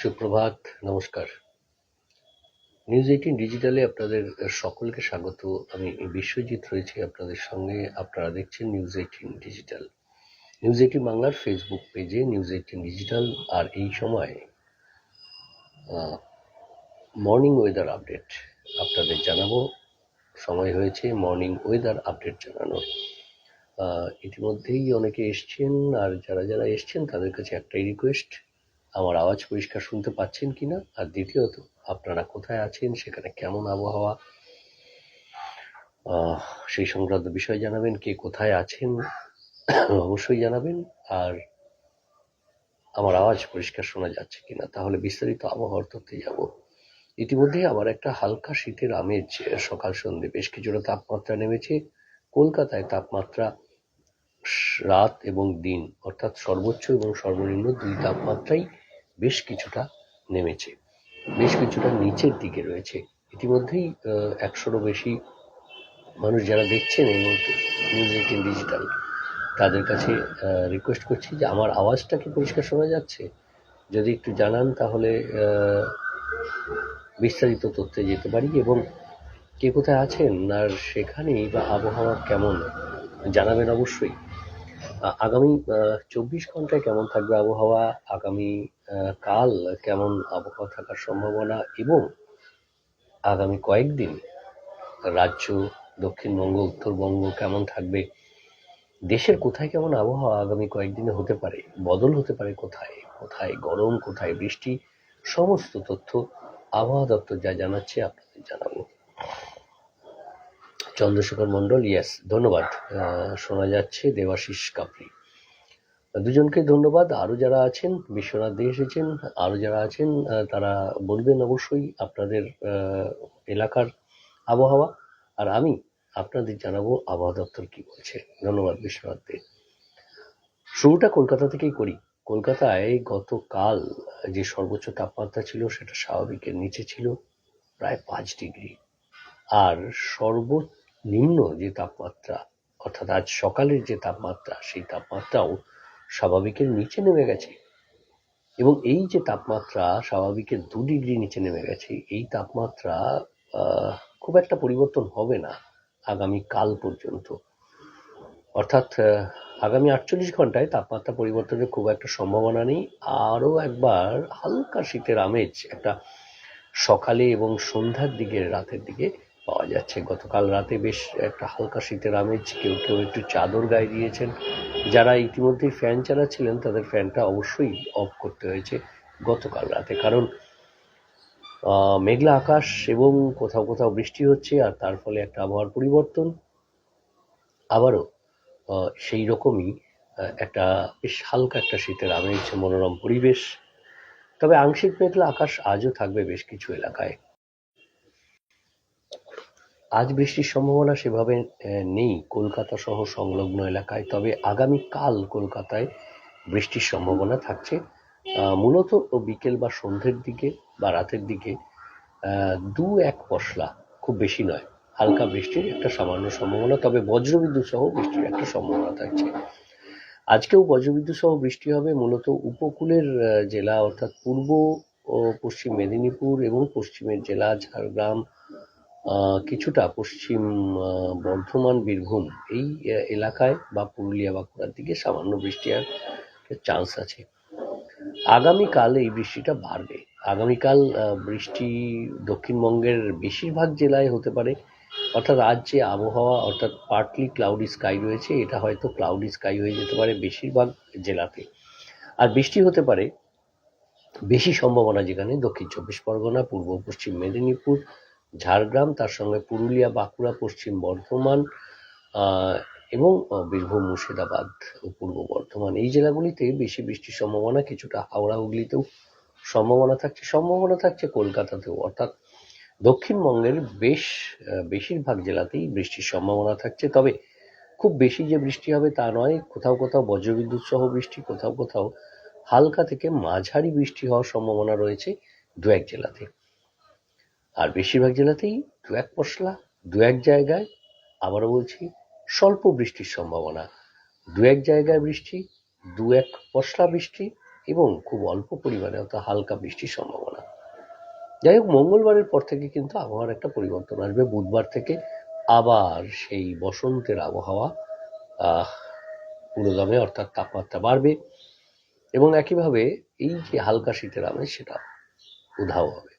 সুপ্রভাত, নমস্কার। নিউজ 18 ডিজিটালে আপনাদের সকলকে স্বাগত। আমি বিশ্বজিৎ রয়েছি আপনাদের সঙ্গে। আপনারা দেখছেন নিউজ 18 ডিজিটাল। নিউজ 18 বাংলার ফেসবুক পেজে নিউজ 18 ডিজিটাল। আর এই সময় মর্নিং ওয়েদার আপডেট আপনাদের জানাবো। সময় হয়েছে মর্নিং ওয়েদার আপডেট জানানোর। ইতিমধ্যেই অনেকে এসছেন, আর যারা যারা এসছেন তাদের কাছে একটাই রিকোয়েস্ট, আমার আওয়াজ পরিষ্কার শুনতে পাচ্ছেন কিনা, আর দ্বিতীয়ত আপনারা কোথায় আছেন, সেখানে কেমন আবহাওয়া, সেই সংক্রান্ত বিষয় জানাবেন। কে কোথায় আছেন অবশ্যই জানাবেন। আর আমার আওয়াজ পরিষ্কার শোনা যাচ্ছে কিনা, তাহলে বিস্তারিত আবহাওয়ার তথ্যে যাব। ইতিমধ্যেই আবার একটা হালকা শীতের আমেজ সকাল সন্ধ্যে বেশ কিছুটা তাপমাত্রা নেমেছে। কলকাতায় তাপমাত্রা রাত এবং দিন অর্থাৎ সর্বোচ্চ এবং সর্বনিম্ন দুই তাপমাত্রাই বেশ কিছুটা নেমেছে, বেশ কিছুটা নিচের দিকে রয়েছে। ইতিমধ্যেই 100-রও বেশি মানুষ যারা দেখছেন এই মুহূর্তে নিউজ 18 ডিজিটাল, তাদের কাছে রিকোয়েস্ট করছি যে আমার আওয়াজটা কি পরিষ্কার শোনা যাচ্ছে, যদি একটু জানান তাহলে বিস্তারিত তথ্যে যেতে পারি। এবং কে কোথায় আছেন আর সেখানেই বা আবহাওয়া কেমন জানাবেন অবশ্যই। আগামী 24 ঘন্টায় কেমন থাকবে আবহাওয়া, আগামী কাল কেমন আবহাওয়া থাকার সম্ভাবনা, এবং আগামী কয়েকদিন রাজ্য, দক্ষিণবঙ্গ, উত্তরবঙ্গ কেমন থাকবে, দেশের কোথায় কেমন আবহাওয়া আগামী কয়েকদিনে হতে পারে, বদল হতে পারে কোথায় কোথায় গরম, কোথায় বৃষ্টি, সমস্ত তথ্য আবহাওয়া দপ্তর যা জানাচ্ছে আপনাদের জানাবো। চন্দ্রশেখর মন্ডল, ইয়েস, ধন্যবাদ। শোনা যাচ্ছে দেবাশিস কাপড়ি, দুজনকে ধন্যবাদ। আরো যারা আছেন, বিশ্বনাথ দে এসেছেন, আরো যারা আছেন তারা বলবেন অবশ্যই আপনাদের এলাকার আবহাওয়া, আর আমি আপনাদের জানাবো আবহাওয়া দপ্তর কি বলছে। ধন্যবাদ বিশ্বনাথ দে। শুরুটা কলকাতা থেকেই করি। কলকাতায় গতকাল যে সর্বোচ্চ তাপমাত্রা ছিল সেটা স্বাভাবিকের নিচে ছিল, প্রায় 5 ডিগ্রি। আর সর্বনিম্ন যে তাপমাত্রা অর্থাৎ আজ সকালের যে তাপমাত্রা, সেই তাপমাত্রাও স্বাভাবিকের নিচে নেমে গেছে। এবং এই যে তাপমাত্রা স্বাভাবিকের 2 ডিগ্রি নিচে নেমে গেছে, এই তাপমাত্রা খুব একটা পরিবর্তন হবে না আগামী কাল পর্যন্ত। অর্থাৎ আগামী 48 ঘন্টায় তাপমাত্রা পরিবর্তনের খুব একটা সম্ভাবনা নেই। আরও একবার হালকা শীতের আমেজ একটা সকালে এবং সন্ধ্যার দিকে, রাতের দিকে পাওয়া যাচ্ছে। গতকাল রাতে বেশ একটা হালকা শীতের আমেজ, কেউ কেউ একটু চাদর গায়ে দিয়েছেন। যারা ইতিমধ্যেই ফ্যান চালাচ্ছিলেন তাদের ফ্যানটা অবশ্যই অফ করতে হয়েছে গতকাল রাতে, কারণ মেঘলা আকাশ এবং কোথাও কোথাও বৃষ্টি হচ্ছে, আর তার ফলে একটা আবহাওয়ার পরিবর্তন। আবারও সেই রকমই একটা বেশ হালকা একটা শীতের আমেজ, মনোরম পরিবেশ। তবে আংশিক মেঘলা আকাশ আজও থাকবে বেশ কিছু এলাকায়। আজ বৃষ্টির সম্ভাবনা সেভাবে নেই কলকাতা সহ সংলগ্ন এলাকায়, তবে আগামীকাল কলকাতায় বৃষ্টির সম্ভাবনা থাকছে, মূলত বিকেল বা সন্ধ্যের দিকে বা রাতের দিকে 2-1 পশলা, খুব বেশি নয়, হালকা বৃষ্টির একটা সামান্য সম্ভাবনা। তবে বজ্রবিদ্যুৎ সহ বৃষ্টির একটা সম্ভাবনা থাকছে। আজকেও বজ্রবিদ্যুৎ সহ বৃষ্টি হবে মূলত উপকূলের জেলা অর্থাৎ পূর্ব ও পশ্চিম মেদিনীপুর এবং পশ্চিমের জেলা ঝাড়গ্রাম, কিছুটা পশ্চিম বর্ধমান, বীরভূম এই এলাকায় বা পুরুলিয়া, বাঁকুড়ার দিকে সামান্য বৃষ্টি আর চান্স আছে। আগামীকাল এই বৃষ্টিটা বাড়বে। আগামীকাল বৃষ্টি দক্ষিণবঙ্গের বেশিরভাগ জেলায় হতে পারে। অর্থাৎ আজ যে আবহাওয়া অর্থাৎ পার্টলি ক্লাউডি স্কাই রয়েছে, এটা হয়তো ক্লাউডি স্কাই হয়ে যেতে পারে বেশিরভাগ জেলাতে। আর বৃষ্টি হতে পারে বেশি সম্ভাবনা যেখানে দক্ষিণ 24 পরগনা, পূর্ব পশ্চিম মেদিনীপুর, ঝাড়গ্রাম, তার সঙ্গে পুরুলিয়া, বাঁকুড়া, পশ্চিম বর্ধমান এবং বীরভূম, মুর্শিদাবাদ ও পূর্ব বর্ধমান এই জেলাগুলিতে বেশি বৃষ্টির সম্ভাবনা। কিছুটা হাওড়া, হুগলিতেও সম্ভাবনা থাকছে কলকাতাতেও। অর্থাৎ দক্ষিণবঙ্গের বেশিরভাগ জেলাতেই বৃষ্টির সম্ভাবনা থাকছে। তবে খুব বেশি যে বৃষ্টি হবে তা নয়, কোথাও কোথাও বজ্রবিদ্যুৎ সহ বৃষ্টি, কোথাও কোথাও হালকা থেকে মাঝারি বৃষ্টি হওয়ার সম্ভাবনা রয়েছে 2-1 জেলাতে। আর বেশিরভাগ জেলাতেই 2-1 পশলা, 2-1 জায়গায়, আবারও বলছি, স্বল্প বৃষ্টির সম্ভাবনা। 2-1 জায়গায় বৃষ্টি, 2-1 পশলা বৃষ্টি, এবং খুব অল্প পরিমাণে অর্থাৎ হালকা বৃষ্টির সম্ভাবনা। যাই হোক, মঙ্গলবারের পর থেকে কিন্তু আবহাওয়ার একটা পরিবর্তন আসবে। বুধবার থেকে আবার সেই বসন্তের আবহাওয়া পুরোদমে, অর্থাৎ তাপমাত্রা বাড়বে এবং একইভাবে এই যে হালকা শীতের আমেজ সেটা উধাও হবে।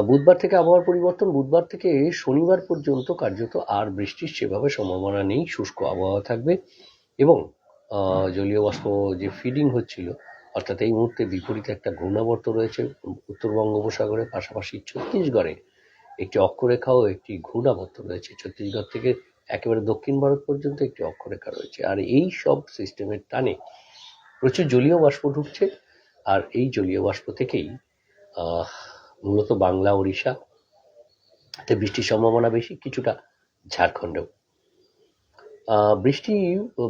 বুধবার থেকে আবহাওয়ার পরিবর্তন। বুধবার থেকে শনিবার পর্যন্ত কার্যত আর বৃষ্টির সেভাবে সম্ভাবনা নেই, শুষ্ক আবহাওয়া থাকবে এবং জলীয় বাষ্প যে ফিডিং হচ্ছিল, অর্থাৎ এই মুহূর্তে বিপরীতে একটা ঘূর্ণাবর্ত রয়েছে উত্তর বঙ্গোপসাগরে, পাশাপাশি ছত্তিশগড়ে একটি অক্ষরেখা ও একটি ঘূর্ণাবর্ত রয়েছে। ছত্তিশগড় থেকে একেবারে দক্ষিণ ভারত পর্যন্ত একটি অক্ষরেখা রয়েছে, আর এই সব সিস্টেমের টানে প্রচুর জলীয় বাষ্প ঢুকছে, আর এই জলীয় বাষ্প থেকেই মূলত বাংলা, ওড়িশা তে বৃষ্টির সম্ভাবনা বেশি, কিছুটা ঝাড়খণ্ডেও। বৃষ্টি,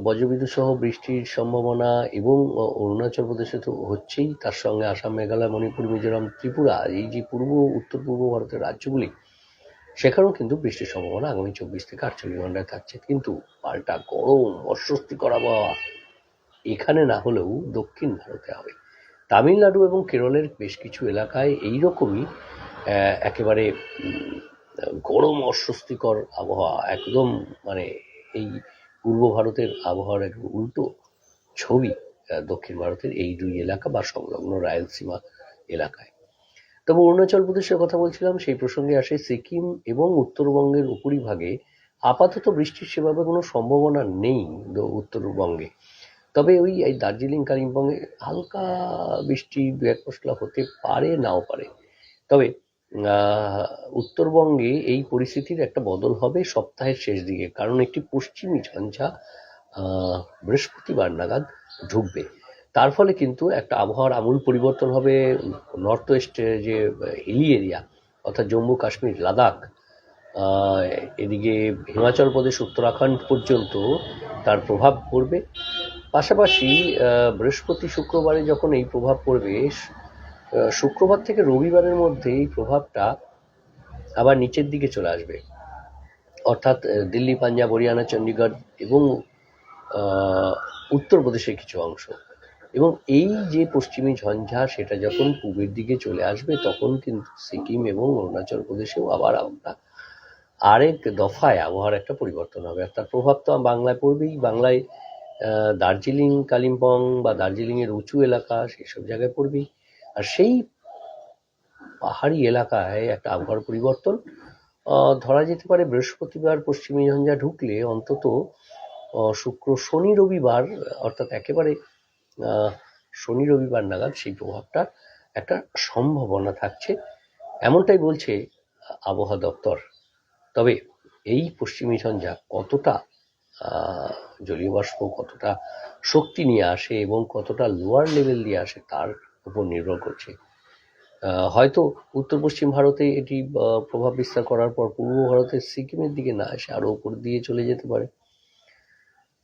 বজ্রবিদ্যুৎ সহ বৃষ্টির সম্ভাবনা এবং অরুণাচল প্রদেশে তো হচ্ছেই, তার সঙ্গে আসাম, মেঘালয়, মণিপুর, মিজোরাম, ত্রিপুরা, এই যে উত্তর পূর্ব ভারতের রাজ্যগুলি, সেখানেও কিন্তু বৃষ্টির সম্ভাবনা আগামী 24 থেকে 48 ঘন্টায় থাকছে। কিন্তু পাল্টা গরম, অস্বস্তিকর আবহাওয়া এখানে না হলেও দক্ষিণ ভারতে হবে। তামিলনাড়ু এবং কেরলের বেশ কিছু এলাকায় এইরকমই একেবারে গরম, অস্বস্তিকর আবহাওয়া, একদম মানে এই পূর্ব ভারতের আবহাওয়ার এক উল্টো ছবি দক্ষিণ ভারতের এই দুই এলাকা বা সংলগ্ন রায়লসীমা এলাকায়। তবে অরুণাচল প্রদেশের কথা বলছিলাম, সেই প্রসঙ্গে আসে সিকিম এবং উত্তরবঙ্গের উপরিভাগে আপাতত বৃষ্টির সেভাবে কোনো সম্ভাবনা নেই উত্তরবঙ্গে। তবে ওই দার্জিলিং, কালিম্পংয়ে হালকা বৃষ্টি দু এক পশলা হতে পারে, নাও পারে। তবে উত্তরবঙ্গে এই পরিস্থিতির একটা বদল হবে সপ্তাহের শেষ দিকে, কারণ একটি পশ্চিমী ঝঞ্ঝা বৃহস্পতিবার নাগাদ ঢুকবে। তার ফলে কিন্তু একটা আবহাওয়ার আমূল পরিবর্তন হবে। নর্থ ওয়েস্ট যে হিলি এরিয়া, অর্থাৎ জম্মু কাশ্মীর, লাদাখ, এদিকে হিমাচল প্রদেশ, উত্তরাখণ্ড পর্যন্ত তার প্রভাব পড়বে। পাশাপাশি বৃহস্পতি, শুক্রবারে যখন এই প্রভাব পড়বে, শুক্রবার থেকে রবিবারের মধ্যে এই প্রভাবটা আবার নিচের দিকে চলে আসবে, অর্থাৎ দিল্লি, পাঞ্জাব, হরিয়ানা, চণ্ডীগড় এবং উত্তরপ্রদেশের কিছু অংশ। এবং এই যে পশ্চিমী ঝঞ্ঝা সেটা যখন পূবের দিকে চলে আসবে, তখন কিন্তু সিকিম এবং অরুণাচল প্রদেশেও আবার আমরা আরেক দফায় আবহাওয়ার একটা পরিবর্তন হবে। আর তার প্রভাব তো বাংলায় পড়বেই। বাংলায় দার্জিলিং, কালিম্পং বা দার্জিলিংয়ের উঁচু এলাকা, সেসব জায়গায় পড়বেই। আর সেই পাহাড়ি এলাকায় একটা আবহাওয়ার পরিবর্তন ধরা যেতে পারে। বৃহস্পতিবার পশ্চিমী ঝঞ্ঝা ঢুকলে অন্তত শুক্র, শনি, রবিবার, অর্থাৎ একেবারে শনি রবিবার নাগাদ সেই প্রভাবটা একটা সম্ভাবনা থাকছে, এমনটাই বলছে আবহাওয়া দপ্তর। তবে এই পশ্চিমী ঝঞ্ঝা কতটা জলীয় বাষ্প, কতটা শক্তি নিয়ে আসে এবং কতটা লোয়ার লেভেল দিয়ে আসে তার উপর নির্ভর করছে। হয়তো উত্তর পশ্চিম ভারতে এটি প্রভাব বিস্তার করার পর পূর্ব ভারতের সিকিমের দিকে না এসে আরো উপর দিয়ে চলে যেতে পারে।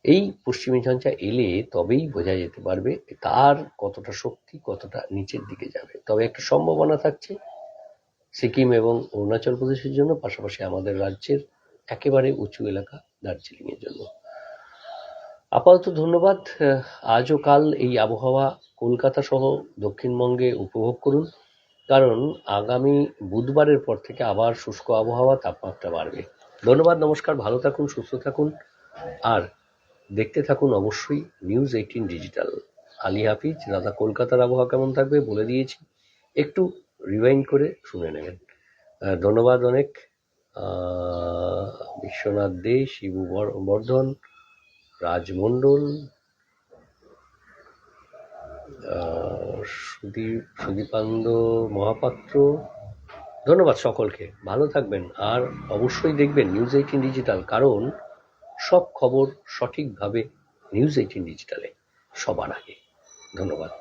এই পশ্চিমী ঝঞ্ঝা এলে তবেই বোঝা যেতে পারবে তার কতটা শক্তি, কতটা নিচের দিকে যাবে। তবে একটা সম্ভাবনা থাকছে সিকিম এবং অরুণাচল প্রদেশের জন্য, পাশাপাশি আমাদের রাজ্যের একেবারে উঁচু এলাকা দার্জিলিং এর জন্য। আপাতত ধন্যবাদ। আজ ও কাল এই আবহাওয়া কলকাতা সহ দক্ষিণবঙ্গে উপভোগ করুন, কারণ আগামী বুধবারের পর থেকে আবার শুষ্ক আবহাওয়া, তাপমাত্রা বাড়বে। ধন্যবাদ, নমস্কার, ভালো থাকুন, সুস্থ থাকুন, আর দেখতে থাকুন অবশ্যই নিউজ 18 ডিজিটাল। আলী হাফিজ। দাদা, কলকাতার আবহাওয়া কেমন থাকবে বলে দিয়েছি, একটু রিভাইন্ড করে শুনে নেবেন। ধন্যবাদ অনেক। বিশ্বনাথ দে, শিবু বর্ধন, রাজমণ্ডল, সুদীপানন্দ মহাপাত্র, ধন্যবাদ সকলকে। ভালো থাকবেন, আর অবশ্যই দেখবেন নিউজ 18 ডিজিটাল, কারণ সব খবর সঠিকভাবে নিউজ 18 ডিজিটালে সবার আগে। ধন্যবাদ।